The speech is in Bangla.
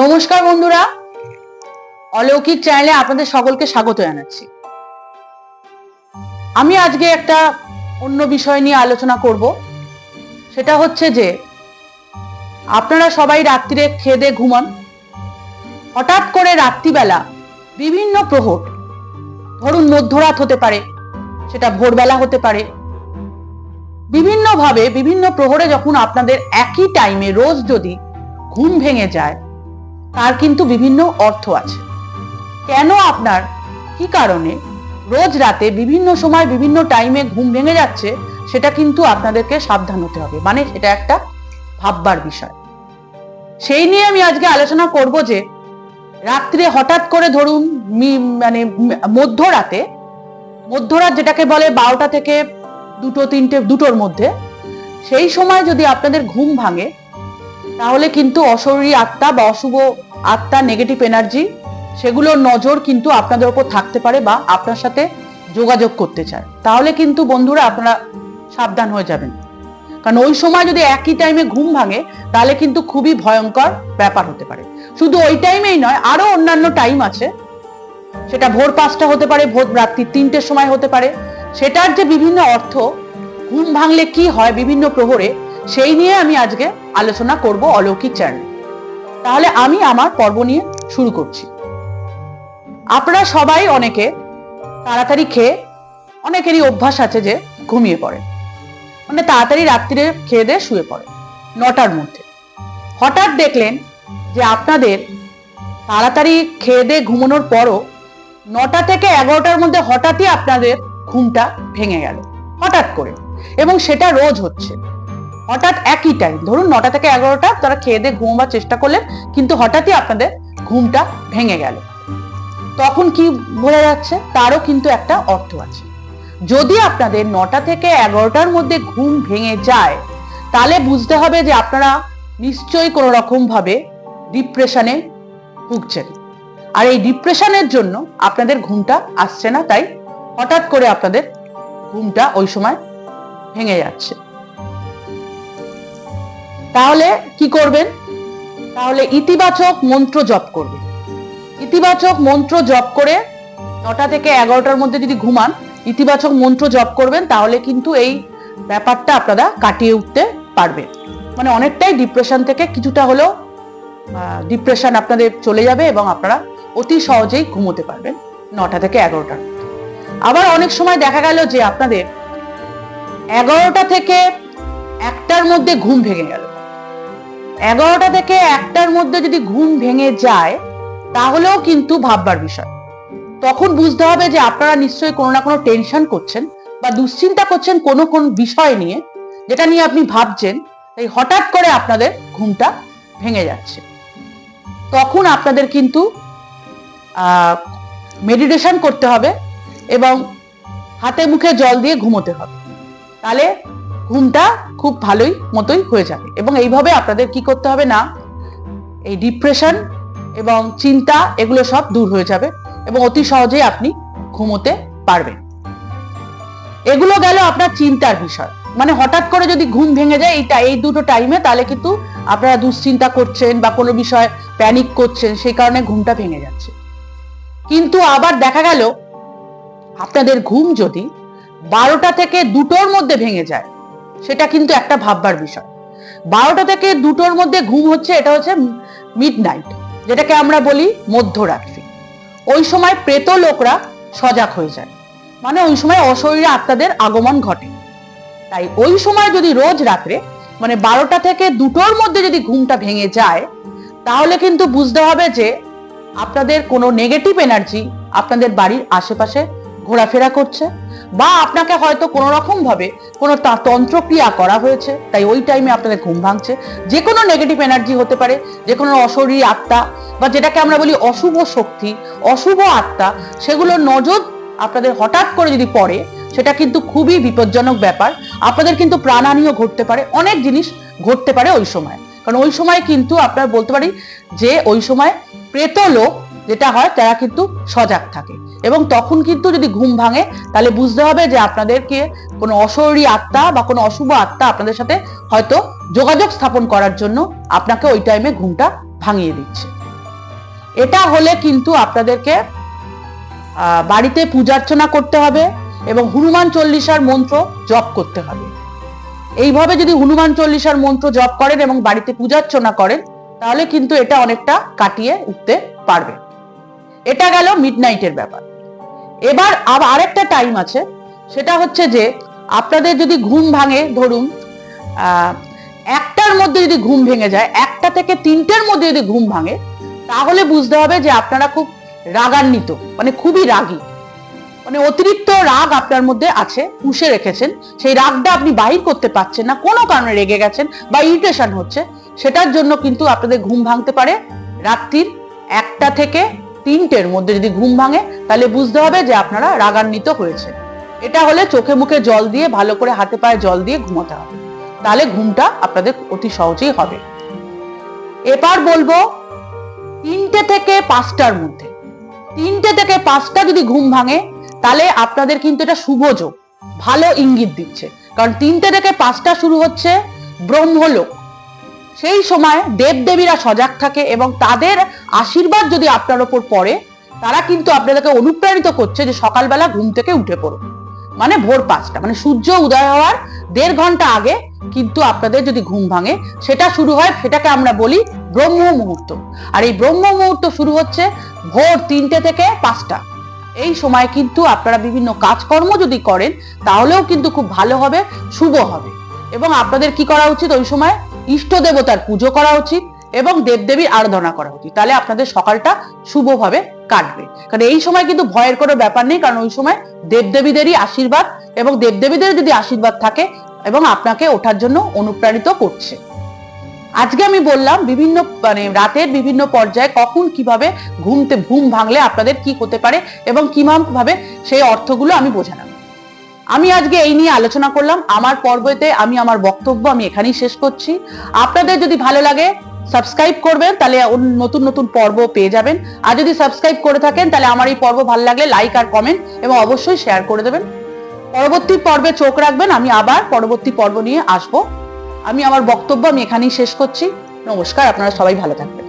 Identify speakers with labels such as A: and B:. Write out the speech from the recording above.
A: নমস্কার বন্ধুরা, অলৌকিক চ্যানেলে আপনাদের সকলকে স্বাগত জানাচ্ছি। আমি আজকে একটা অন্য বিষয় নিয়ে আলোচনা করব। সেটা হচ্ছে যে আপনারা সবাই রাত্রিরে খেয়ে দিয়ে ঘুমান, হঠাৎ করে রাত্রিবেলা বিভিন্ন প্রহর, ধরুন মধ্যরাত হতে পারে, সেটা ভোরবেলা হতে পারে, বিভিন্নভাবে বিভিন্ন প্রহরে যখন আপনাদের একই টাইমে রোজ যদি ঘুম ভেঙে যায়, তার কিন্তু বিভিন্ন অর্থ আছে। কেন আপনার কি কারণে রোজ রাতে বিভিন্ন সময় বিভিন্ন টাইমে ঘুম ভেঙে যাচ্ছে, সেটা কিন্তু আপনাদেরকে সাবধান হতে হবে, মানে এটা একটা ভাববার বিষয়। সেই নিয়ে আমি আজকে আলোচনা করব যে রাত্রে হঠাৎ করে ধরুন মধ্যরাত যেটাকে বলে 12টা থেকে 2-3-2টোর মধ্যে, সেই সময় যদি আপনাদের ঘুম ভাঙে, তাহলে কিন্তু অশরীরী আত্মা বা অশুভ আত্মা, নেগেটিভ এনার্জি, সেগুলোর নজর কিন্তু আপনাদের উপর থাকতে পারে বা আপনার সাথে যোগাযোগ করতে চায়। তাহলে কিন্তু বন্ধুরা আপনারা সাবধান হয়ে যাবেন, কারণ ওই সময় যদি একই টাইমে ঘুম ভাঙে, তাহলে কিন্তু খুবই ভয়ঙ্কর ব্যাপার হতে পারে। শুধু ওই টাইমেই নয়, আরো অন্যান্য টাইম আছে, সেটা ভোর 5টা হতে পারে, ভোর রাত্রি 3টের সময় হতে পারে। সেটার যে বিভিন্ন অর্থ, ঘুম ভাঙলে কি হয় বিভিন্ন প্রহরে, সেই নিয়ে আমি আজকে আলোচনা করব অলৌকিক চ্যানেলে। তাহলে আমি আমার পর্ব নিয়ে শুরু করছি। আপনারা সবাই অনেকে তাড়াতাড়ি খেয়ে, অনেকেরই অভ্যাস আছে যে ঘুমিয়ে পড়ে, মানে তাড়াতাড়ি রাত্রিরে খেয়ে দিয়ে শুয়ে পড়ে 9টার মধ্যে। হঠাৎ দেখলেন যে আপনাদের তাড়াতাড়ি খেয়ে দিয়ে ঘুমানোর পরও 9টা থেকে 11টার মধ্যে হঠাৎই আপনাদের ঘুমটা ভেঙে গেল, হঠাৎ করে, এবং সেটা রোজ হচ্ছে। হঠাৎ একই টাইম, ধরুন 9টা থেকে 11টা তারা খেয়ে দিয়ে ঘুমাবার চেষ্টা করলেন, কিন্তু হঠাৎই আপনাদের ঘুমটা ভেঙে গেল। তখন কি বোঝা যাচ্ছে? তারও কিন্তু একটা অর্থ আছে। যদি আপনাদের 9টা থেকে 11টার মধ্যে ঘুম ভেঙে যায়, তাহলে বুঝতে হবে যে আপনারা নিশ্চয়ই কোনো রকম ভাবে ডিপ্রেশনে ভুগছেন। আর এই ডিপ্রেশনের জন্য আপনাদের ঘুমটা আসছে না, তাই হঠাৎ করে আপনাদের ঘুমটা ওই সময় ভেঙে যাচ্ছে। তাহলে কি করবেন? তাহলে ইতিবাচক মন্ত্র জপ করবেন। ইতিবাচক মন্ত্র জপ করে 9টা থেকে 11টার মধ্যে যদি ঘুমান, ইতিবাচক মন্ত্র জপ করবেন, তাহলে কিন্তু এই ব্যাপারটা আপনারা কাটিয়ে উঠতে পারবেন। মানে অনেকটাই ডিপ্রেশন থেকে কিছুটা হলেও ডিপ্রেশন আপনাদের চলে যাবে এবং আপনারা অতি সহজেই ঘুমোতে পারবেন 9টা থেকে 11টার মধ্যে। আবার অনেক সময় দেখা গেল যে আপনাদের 11টা থেকে 1টার মধ্যে ঘুম ভেঙে গেল। 11টা থেকে 1টার মধ্যে যদি ঘুম ভেঙে যায়, তাহলেও কিন্তু ভাববার বিষয়। তখন বুঝতে হবে যে আপনারা নিশ্চয়ই কোনো না কোনো টেনশন করছেন বা দুশ্চিন্তা করছেন কোনো কোন বিষয় নিয়ে, যেটা নিয়ে আপনি ভাবছেন, তাই হঠাৎ করে আপনাদের ঘুমটা ভেঙে যাচ্ছে। তখন আপনাদের কিন্তু মেডিটেশন করতে হবে এবং হাতে মুখে জল দিয়ে ঘুমোতে হবে। তাহলে ঘুমটা খুব ভালোই মতোই হয়ে যাবে। এবং এইভাবে আপনাদের কি করতে হবে না, এই ডিপ্রেশন এবং চিন্তা এগুলো সব দূর হয়ে যাবে এবং অতি সহজেই আপনি ঘুমোতে পারবেন। এগুলো গেল আপনার চিন্তার বিষয়। মানে হঠাৎ করে যদি ঘুম ভেঙে যায় এই দুটো টাইমে, তাহলে কিন্তু আপনারা দুশ্চিন্তা করছেন বা কোনো বিষয় প্যানিক করছেন, সেই কারণে ঘুমটা ভেঙে যাচ্ছে। কিন্তু আবার দেখা গেল আপনাদের ঘুম যদি 12টা থেকে 2টোর মধ্যে ভেঙে যায়, সেটা কিন্তু একটা ভাববার বিষয়। 12টা থেকে 2টোর মধ্যে ঘুম হচ্ছে, এটা হচ্ছে মিড নাইট, যেটাকে আমরা বলি মধ্যরাত্রি। ওই সময় প্রেত লোকরা সজাগ হয়ে যায়, মানে ওই সময় অশরীরী আত্মাদের আগমন ঘটে। তাই ওই সময় যদি রোজ রাত্রে, মানে 12টা থেকে 2টোর মধ্যে যদি ঘুমটা ভেঙে যায়, তাহলে কিন্তু বুঝতে হবে যে আপনাদের কোনো নেগেটিভ এনার্জি আপনাদের বাড়ির আশেপাশে ঘোরাফেরা করছে, বা আপনাকে হয়তো কোনো রকম ভাবে কোনো তন্ত্রক্রিয়া করা হয়েছে, তাই ওই টাইমে আপনাদের ঘুম ভাঙছে। যে কোনো নেগেটিভ এনার্জি হতে পারে, যে কোনো অশরীরী আত্মা বা যেটাকে আমরা বলি অশুভ শক্তি, অশুভ আত্মা, সেগুলোর নজর আপনাদের হঠাৎ করে যদি পড়ে, সেটা কিন্তু খুবই বিপজ্জনক ব্যাপার। আপনাদের কিন্তু প্রাণহানিও ঘটতে পারে, অনেক জিনিস ঘটতে পারে ওই সময়। কারণ ওই সময় কিন্তু আপনারা বলতে পারি যে ওই সময় প্রেত লোক যেটা হয়, তারা কিন্তু সজাগ থাকে। এবং তখন কিন্তু যদি ঘুম ভাঙে, তাহলে বুঝতে হবে যে আপনাদেরকে কোনো অশরীরী আত্মা বা কোনো অশুভ আত্মা আপনাদের সাথে হয়তো যোগাযোগ স্থাপন করার জন্য আপনাকে ওই টাইমে ঘুমটা ভাঙিয়ে দিচ্ছে। এটা হলে কিন্তু আপনাদেরকে বাড়িতে পূজার্চনা করতে হবে এবং হনুমান চল্লিশার মন্ত্র জপ করতে হবে। এইভাবে যদি হনুমান চল্লিশার মন্ত্র জপ করেন এবং বাড়িতে পূজার্চনা করেন তাহলে কিন্তু এটা অনেকটা কাটিয়ে উঠতে পারবে। এটা গেল মিডনাইটের ব্যাপার। এবার আরেকটা টাইম আছে, সেটা হচ্ছে যে আপনাদের যদি ঘুম ভাঙে, ধরুন 1টার মধ্যে যদি ঘুম ভেঙে যায়, 1টা থেকে 3টের মধ্যে যদি ঘুম ভাঙে, তাহলে বুঝতে হবে যে আপনারা খুব রাগান্বিত, মানে খুবই রাগী, মানে অতিরিক্ত রাগ আপনার মধ্যে আছে, পুষে রেখেছেন, সেই রাগটা আপনি বাহির করতে পারছেন না, কোনো কারণে রেগে গেছেন বা ইরিটেশন হচ্ছে, সেটার জন্য কিন্তু আপনাদের ঘুম ভাঙতে পারে। রাত্রির 1টা থেকে 3টের মধ্যে যদি ঘুম ভাঙে তাহলে বুঝতে হবে যে আপনারা রাগান্বিত হয়েছে। এটা হলে চোখে মুখে জল দিয়ে, ভালো করে হাতে পায়ে জল দিয়ে ঘুমোতে হবে, তাহলে ঘুমটা আপনাদের অতি সহজেই হবে। এবার বলবো 3টে থেকে 5টার মধ্যে, 3টে থেকে 5টা যদি ঘুম ভাঙে তাহলে আপনাদের কিন্তু এটা শুভ যোগ, ভালো ইঙ্গিত দিচ্ছে। কারণ 3টে থেকে 5টা শুরু হচ্ছে ব্রহ্মলোক, সেই সময় দেবদেবীরা সজাগ থাকে এবং তাদের আশীর্বাদ যদি আপনার ওপর পড়ে, তারা কিন্তু আপনাদেরকে অনুপ্রাণিত করছে যে সকালবেলা ঘুম থেকে উঠে পড়ো, মানে ভোর 5টা, মানে সূর্য উদয় হওয়ার 1.5 ঘন্টা আগে কিন্তু আপনাদের যদি ঘুম ভাঙে, সেটা শুরু হয়, সেটাকে আমরা বলি ব্রহ্ম মুহূর্ত। আর এই ব্রহ্ম মুহূর্ত শুরু হচ্ছে ভোর 3টে থেকে 5টা। এই সময় কিন্তু আপনারা বিভিন্ন কাজকর্ম যদি করেন তাহলেও কিন্তু খুব ভালো হবে, শুভ হবে। এবং আপনাদের কি করা উচিত, ওই সময় ইষ্ট দেবতার পুজো করা উচিত এবং দেবদেবীর আরাধনা করা উচিত, তাহলে আপনাদের সকালটা শুভভাবে কাটবে। কারণ এই সময় কিন্তু ভয়ের কোনো ব্যাপার নেই, কারণ ওই সময় দেবদেবীদেরই আশীর্বাদ এবং দেবদেবীদের যদি আশীর্বাদ থাকে এবং আপনাকে ওঠার জন্য অনুপ্রাণিত করছে। আজকে আমি বললাম বিভিন্ন মানে রাতের বিভিন্ন পর্যায়ে কখন কিভাবে ঘুম ভাঙলে আপনাদের কি হতে পারে এবং কিভাবে সেই অর্থগুলো আমি বোঝালাম। আমি আজকে এই নিয়ে আলোচনা করলাম। আমার পর্বতে আমি আমার বক্তব্য আমি এখানেই শেষ করছি। আপনাদের যদি ভালো লাগে সাবস্ক্রাইব করবেন, তাহলে নতুন নতুন পর্ব পেয়ে যাবেন। আর যদি সাবস্ক্রাইব করে থাকেন তাহলে আমার এই পর্ব ভালো লাগলে লাইক আর কমেন্ট এবং অবশ্যই শেয়ার করে দেবেন। পরবর্তী পর্বে চোখ রাখবেন, আমি আবার পরবর্তী পর্ব নিয়ে আসবো। আমি আমার বক্তব্য আমি এখানেই শেষ করছি। নমস্কার, আপনারা সবাই ভালো থাকবেন।